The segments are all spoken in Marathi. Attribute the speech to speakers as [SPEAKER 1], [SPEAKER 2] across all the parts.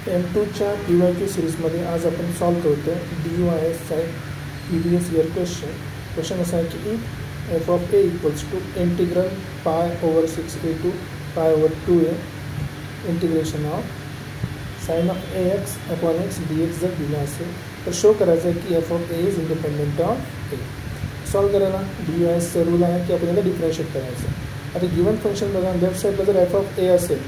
[SPEAKER 1] M2च्या DYQ सिरीजमध्ये आज आपण सॉल्व करतो D Y S side previous year question असा आहे की f of a equals to integral pi over 6a to pi over 2a integration of sine of AX upon x DX जर दिला असेल तर शो करायचं आहे की f of a is independent of a. Solve करायला डी वाय एसचा रूल आहे की आपल्याला डिफरन्शिएट करायचं. आता गिवन फंक्शन बघा, लेफ्ट साईडला जर एफ ऑफ ए असेल,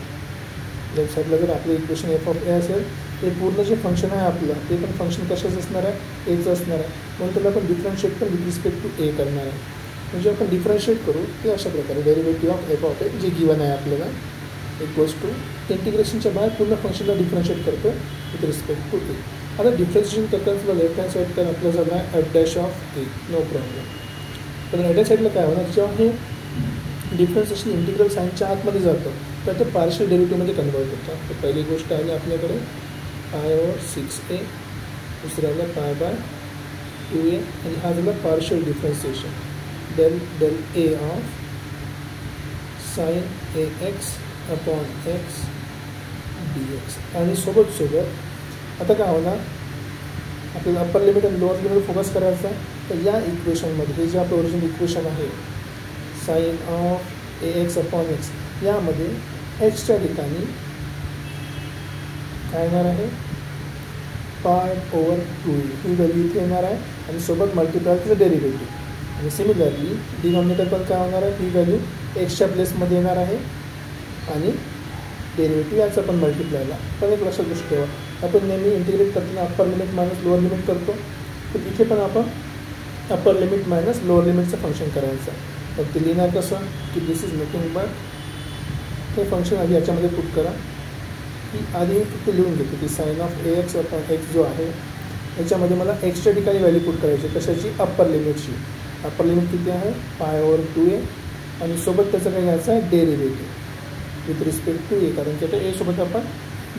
[SPEAKER 1] लेफ्ट साईडला जर आपलं इक्वेशन एफ ऑफ ए असेल ते पूर्ण जे फंक्शन आहे आपलं ते पण फंक्शन कशाचं असणार आहे, एचं असणार आहे. म्हणून त्याला आपण डिफरन्शिएट पण विथ रिस्पेक्ट टू ए करणार आहे. म्हणजे आपण डिफरन्शिएट करू ते अशा प्रकारे डेरिव्हेटिव्ह ऑफ एफ ऑफ ए जे गिवन आहे आपल्याला इक्वल्स टू इंटिग्रेशनच्या बाहेर पूर्ण फंक्शनला डिफरन्शिएट करतो विथ रिस्पेक्ट टू ए. आता डिफरन्शिएशन करताना तुला लेफ्ट हँड साईड तर आपलं झालं आहे f dash of a, no problem. पण राईट हँड साईडला काय होणार, जेव्हा हे डिफरन्शिएशन इंटिग्रल साईनच्या आतमध्ये जातं तर ते पार्शियल डेरिव्हेटिव्हमध्ये कन्वर्ट होतं. तर पहिली गोष्ट आली आपल्याकडे पाय ओवर 6a, दुसऱ्याला पाय बाय 2a आणि हा झाला partial differentiation del del a of sine AX upon x DX. आणि सोबत आता काय होणार, आपल्याला अप्पर लिमिट आणि लोअर लिमिट फोकस करायचा आहे. तर या इक्वेशनमध्ये हे जे आपलं ओरिजिनल इक्वेशन आहे sine of AX upon x, यामध्ये एक्सच्या ठिकाणी काय येणार आहे पाय ओवर 2a ही व्हॅल्यू इथे येणार आहे आणि सोबत मल्टिप्लाय तिचं डेरिव्हेटिव्ह. आणि सिमिलरली डिनॉमिनेटर पण काय होणार आहे, ही व्हॅल्यू एक्सच्या प्लेसमध्ये येणार आहे आणि डेरिव्हेटिव्ह याचा पण मल्टिप्लायला. पण एक लक्षात गोष्ट ठेवा, आपण नेहमी इंटिग्रेट करताना upper limit minus lower limit करतो, तर इथे पण आपण अप्पर लिमिट मायनस लोअर लिमिटचं फंक्शन करायचं. तर ते लिहिणार कसं की दिस इज नथिंग बट हे फंक्शन आधी याच्यामध्ये पुट करा की आधी ते लिहून घेतो की sine of AX upon x जो आहे याच्यामध्ये मला एक्सच्या ठिकाणी व्हॅल्यू पुट करायची. कशाची, अप्पर लिमिटची. अप्पर लिमिट किती आहे पाय ओवर 2a आणि सोबत त्याचं काय घ्यायचं आहे डेरिव्हेटिव्ह विथ रिस्पेक्ट टू ए, कारण की आता ए सोबत आपण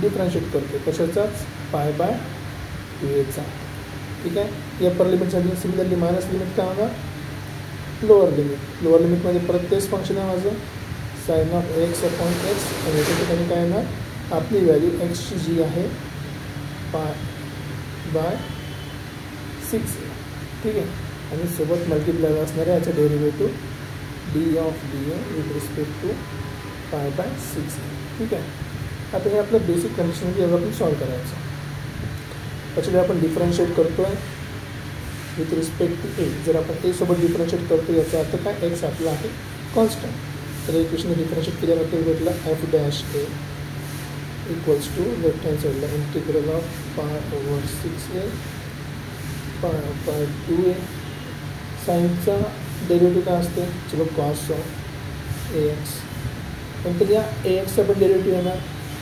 [SPEAKER 1] डिफरन्शिएट करतो कशाचाच पाय बाय 2a. ठीक आहे. अप्पर लिमिटच्या सिमिलरली मायनस लिमिट काय होणार लोअर लिमिट. लोअर लिमिटमध्ये परत तेच फंक्शन आहे माझं sine of AX upon x आणि याच्या ठिकाणी काय येणार आपली व्हॅल्यू एक्सची जी आहे पाय बाय 6a. ठीक आहे. आणि सोबत मल्टिप्लाय असणार आहे याचं derivative d of DA with respect to pi by 6a. ठीक आहे. आता हे आपलं बेसिक कंडिशन जे आपण सॉल्व करायचं. त्याच्यामध्ये आपण डिफरन्शिएट करतो आहे विथ रिस्पेक्ट टू ए. जर आपण ए सोबत डिफरन्शिएट करतो याचा अर्थ काय, एक्स आपला आहे कॉन्स्टंट. तर इक्वेशन डिफरन्शिएट केल्यानंतर भेटला f dash a equals to left hand साईडला integral of pi over 6a pi 2a. साईनचा derivative काय असते, चलो कॉस ऑफ AX. नंतर या AXचा पण डेरिव्हेटिव्ह येणार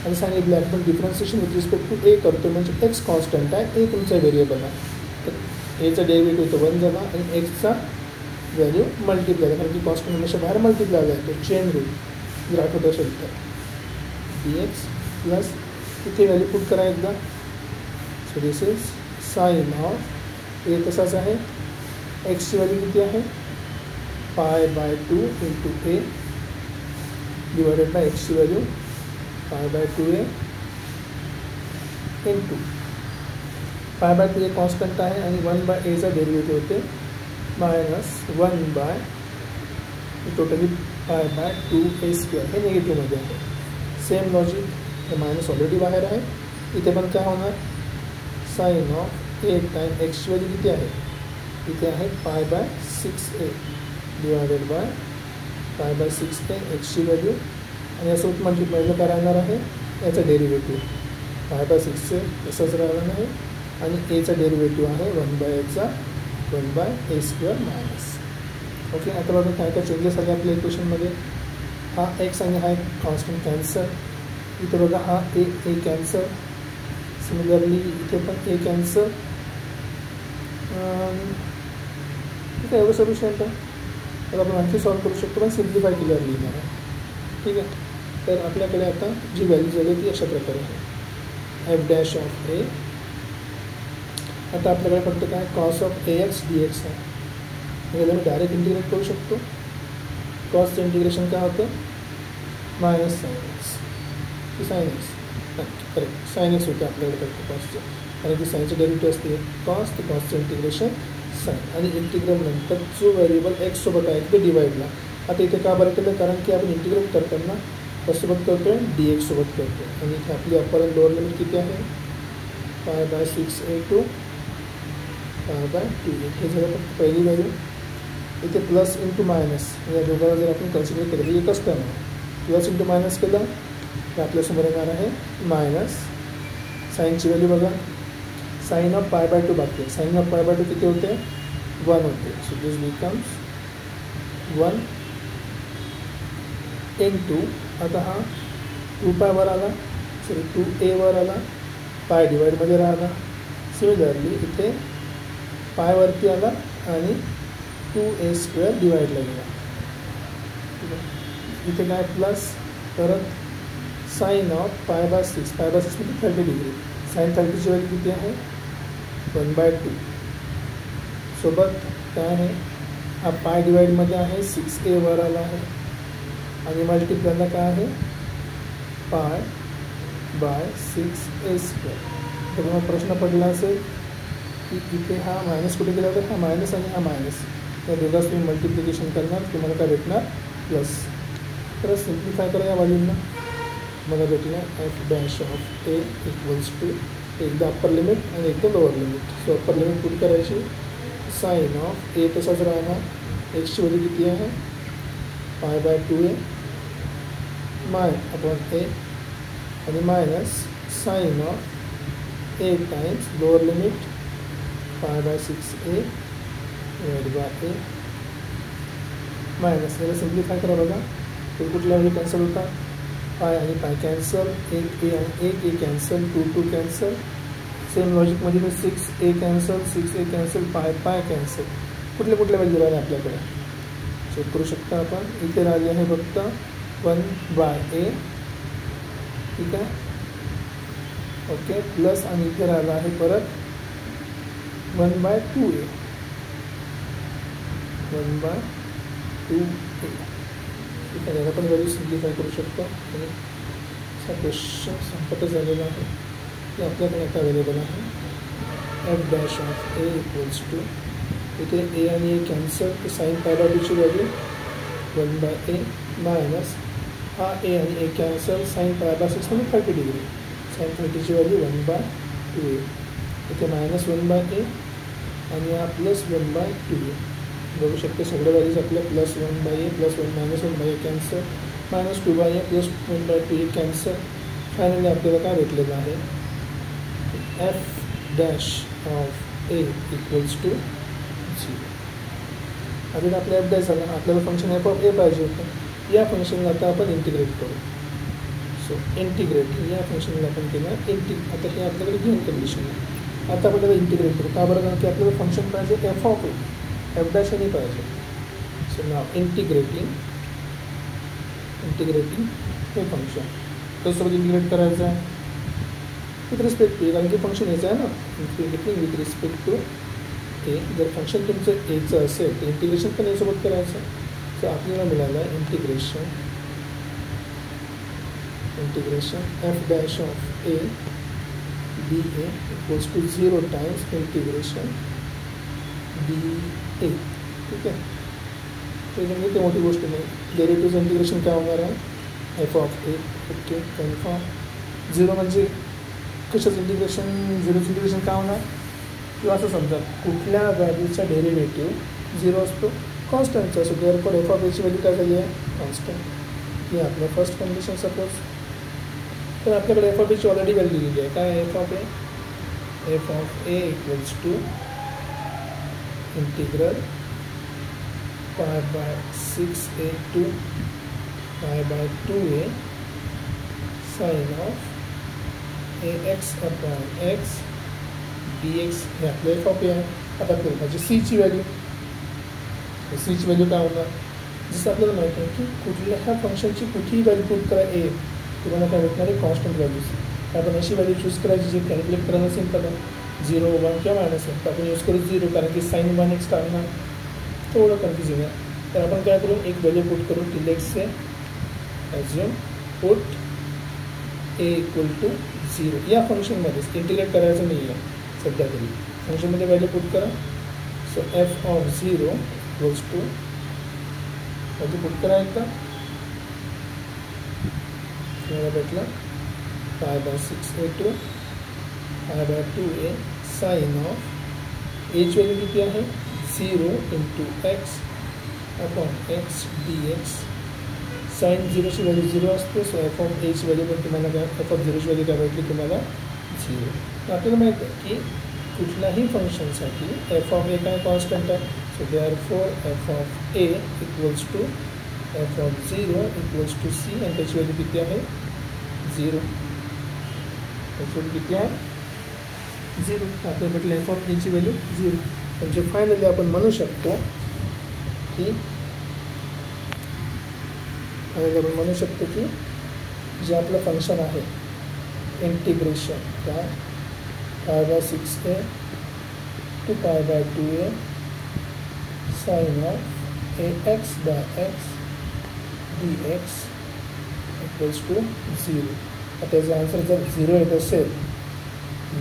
[SPEAKER 1] आणि सांगितलं आपण डिफरन्शिएशन विथ रिस्पेक्ट टू ए करतो म्हणजे एक्स कॉन्स्टंट आहे, ए तुमचा व्हेरिएबल आहे. तर एचा डेरिव्हेटिव्ह तो 1 झाला आणि एक्सचा व्हॅल्यू मल्टिप्लाय झाला, कारण की कॉन्स्टंट हमेशा बाहेर मल्टिप्लाय जातो. चेन रूल जर आठवत असेल तर DX प्लस तिथे व्हॅल्यू पुट करा एकदा. So this is sine of a तसाच आहे. एक्सची व्हॅल्यू किती आहे pi by 2 into a divided by एक्सची value pi by 2a into pi by 2a constant आहे आणि 1 बाय एचा डेरिव्हेटिव्ह होते minus 1 by totally pi by 2a² हे निगेटिव्हमध्ये आहे. सेम लॉजिक, हे मायनस ऑलरेडी बाहेर आहे. इथे पण काय होणार साइन ऑफ ए टाईम एक्सची व्हॅल्यू किती आहे, इथे आहे pi by 6a divided by pi by 6a एक्सची व्हॅल्यू आणि यासोबत मल्टिप्लाय काय राहणार आहे याचा डेरिव्हेटिव्ह पाय बाय 6a तसंच राहणार आहे आणि एचा डेरिव्हेटिव्ह आहे 1 बाय एचा 1 बाय a² मायनस. ओके. आता बघा काय काय चेंजेस आले आपल्या इक्वेशनमध्ये. हा एक्स आणि हा एक कॉन्स्टंट कॅन्सल. इथे बघा हा ए कॅन्सल. सिमिलरली इथे पण ए कॅन्सल. ठीक आहे. एवढं सोल्युशन आहे. तर आपण आणखी सॉल्व करू शकतो पण सिम्प्लिफाय केल्यावर लिहिणार आहे. ठीक आहे. तर आपल्याकडे आता जी व्हॅल्यू झाली ती अशा प्रकारे आहे एफ डॅश ऑफ ए. आता आपल्याकडे फक्त काय कॉस ऑफ AX DX आहे. याला मी डायरेक्ट इंटिग्रेट करू शकतो. कॉसचं इंटिग्रेशन काय होतं मायनस साइन एक्स की sine x correct sine x होते आपल्याकडे फक्त कॉस्टचं, आणि ती साईनचं डेरिव्हेटिव्ह असते कॉस्ट, कॉस्टचं इंटिग्रेशन साइन, आणि इंटिग्रल नंतर जो व्हेरिएबल एक्स सोबत आहे ते डिवाइडला. आता इथे का बरं केलं, कारण की आपण इंटिग्रेट करताना कसोबत करतो आहे डी एक्स सोबत करतो, आणि इथे आपली अप्पर अँड लोअर लिमिट किती आहे π/6a to π/2a. हे झालं फक्त पहिली व्हॅल्यू. इथे प्लस इंटू मायनस या दोघांना जर आपण कन्सिडर केलं तर एकच टर्म आहे, प्लस इंटू मायनस केलं तर आपल्यासमोर येणार आहे मायनस. साईनची व्हॅल्यू बघा, साइन ऑफ π/2 बाकी आहे, साइन ऑफ π/2 किती होते 1 होते. सो दिस बिकम्स 1 इंटू, आता हा 2π वर आला, सॉरी 2a वर आला, पाय डिवाइडमध्ये राहिला. सिमिलरली इथे पाय वरती आला आणि 2a² डिवाइडला गेला. इथे काय प्लस, परत साइन ऑफ π/6, π/6 म्हणजे 30 डिग्री, साइन 30ची व्हॅल्यू किती आहे 1/2. सोबत काय आहे, हा पाय डिवाइडमध्ये आहे 6a वर आला आहे, आणि मल्टिप्लायला काय आहे π/6a². तर मग प्रश्न पडला असेल की इथे हा मायनस कुठे गेला, तर हा मायनस आणि हा मायनस या दोघांच तुम्ही मल्टिप्लिकेशन करणार, तुम्हाला काय भेटणार प्लस. तर सिम्प्लिफाय करा या व्हॅल्यूंना, मला भेटलं f' इक्वल्स टू एकदा अप्पर लिमिट आणि एकदा lower limit. So upper limit put करायची, साइन ऑफ ए तसाच राहणार, एक्सची व्हॅल्यू किती आहे π/2a अपॉन a, आणि minus sine of a times lower limit π/6a divide by a minus. याला सिम्प्लिफाय करा बघा, तो कुठल्या व्हॅल्यू कॅन्सल होता, पाय आणि पाय कॅन्सल, एक ए कॅन्सल, 2 कॅन्सल. सेम लॉजिकमध्ये मी 6a कॅन्सल, 6a कॅन्सल, पाय कॅन्सल. कुठल्या व्हॅल्यू राहिले आपल्याकडे चेक करू शकता आपण. इथे राहिली आहे फक्त 1/a, ठीक आहे, ओके, प्लस, आणि इथे राहिला आहे परत 1/2a, 1/2a. ठीक आहे, याला पण व्हॅल्यू सिम्प्लिफाय करू शकतो. आणि असा क्वेश्चन संपत झालेला आहे की आपल्याकडे आता अवेलेबल आहे f' इक्वल्स टू, इथे ए आणि ए कॅन्सल, तर साइन π/2ची व्हॅल्यू 1/a मायनस हा ए आणि ए कॅन्सल, साइन π/6 म्हणजे 30 डिग्री, साइन 30ची व्हॅल्यू 1/2a. इथे मायनस 1/a आणि हा प्लस 1/2a. बघू शकते सगळ्या व्हॅल्यूज आपल्या plus 1/a plus 1 minus 1/a cancel, minus 2/a plus 1/2a cancel. Finally आपल्याला काय भेटलेलं आहे f' इक्वल्स टू 0. आता आपल्या f' झाला, आपल्याला फंक्शन f(a) पाहिजे होतं. या फंक्शनला आता आपण इंटिग्रेट करू. सो इंटिग्रेट या फंक्शनला आपण केलं आता हे आपल्याकडे घेऊन कंडिशन आहे. आता आपण त्याला इंटिग्रेट करू, का बरं, कारण की आपल्याला फंक्शन पाहिजे f(a), f' नाही पाहिजे. सो नाव इंटिग्रेटिंग हे फंक्शन कसोबत इंटिग्रेट करायचं आहे विथ रिस्पेक्ट टू, कारण की फंक्शन याचं आहे ना, इंटिग्रेटिंग विथ रिस्पेक्ट टू ए. जर फंक्शन तुमचं एचं असेल तर इंटिग्रेशन पण यासोबत करायचं. सो आपल्याला मिळालं आहे integration f' of a dA equals to 0 times integration dA. ठीक आहे, त्याच्यामध्ये ते मोठी गोष्ट नाही. डेरिव्हेटिव्हचं इंटिग्रेशन काय होणार आहे f of a. Okay, confirm. 0 म्हणजे कशाचं इंटिग्रेशन, 0चं इंटिग्रेशन काय होणार, किंवा असं समजा कुठल्या व्हॅल्यूचा डेरिव्हेटिव्ह 0 असतो कॉन्स्टंटचा असतो, देअरफॉर f ऑफ एची व्हॅल्यू काय झाली आहे कॉन्स्टंट. ही आपलं फर्स्ट कंडिशन. सपोज तर आपल्याकडे f ऑफ एची ऑलरेडी व्हॅल्यू दिलेली आहे, काय f of a equals to integral π/6a to π/2a sine of ax upon x dx. हे आपलं f ऑफ a आहे. आता आपल्याला पाहिजे सीची व्हॅल्यू. सीची व्हॅल्यू काय होणार, जसं आपल्याला माहिती आहे की कुठल्या ह्या फंक्शनची कुठलीही व्हॅल्यू पुट करा ए, तुम्हाला काय भेटणार आहे कॉन्स्टंट व्हॅल्यूज. आपण अशी व्हॅल्यू चूज करायची जे कॅल्क्युलेट करायला सिम्पल आहे, 0, 1 किंवा -1. तर आपण यूज करू 0, कारण की साइन 1x काढणार थोडं कन्फ्युजिंग आहे. तर आपण काय करू, एक व्हॅल्यू पुट करू till x say assume put a equal to 0 या फंक्शनमध्येच इंटिग्रेट करायचं नाही आहे सध्या तरी. फंक्शनमध्ये व्हॅल्यू पुट करा. So f of 0 equals to value put करा एकदा. तुम्हाला भेटलं pi by 6a2 pi by 2a sine of h value किती आहे 0 into x upon x d x. Sine 0ची व्हॅल्यू 0 असते. So f of h value पण तुम्हाला काय एफ ऑफ 0ची व्हॅल्यू काय भेटली तुम्हाला 0. आपल्याला माहिती आहे की कुठल्याही फंक्शनसाठी एफ ऑफ ए काय कॉन्स्टंट आहे. So therefore f of a equals to f of 0 equals to c आणि त्याची व्हॅल्यू किती आहे 0. त्याची व्हॅल्यू किती आहे 0. आपल्याला भेटलं एफ ऑफ एची व्हॅल्यू 0. म्हणजे फायनली आपण म्हणू शकतो की जे आपलं फंक्शन आहे इंटिग्रेशन काय pi by 6a to pi by 2a sine of ax by x dx equals to 0. आता त्याचा आन्सर जर 0 येत असेल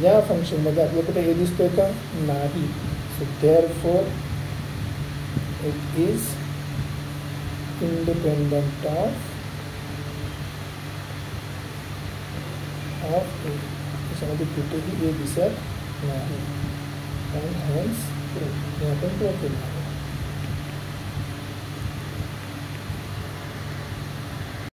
[SPEAKER 1] या फंक्शनमध्ये आपल्याला कुठे ए दिसतोय का नाही. So therefore it is independent of a. त्याच्यामध्ये कुठेही ए दिसत नाही आणि हॅन्स हे आपण प्रूव्ह केलं.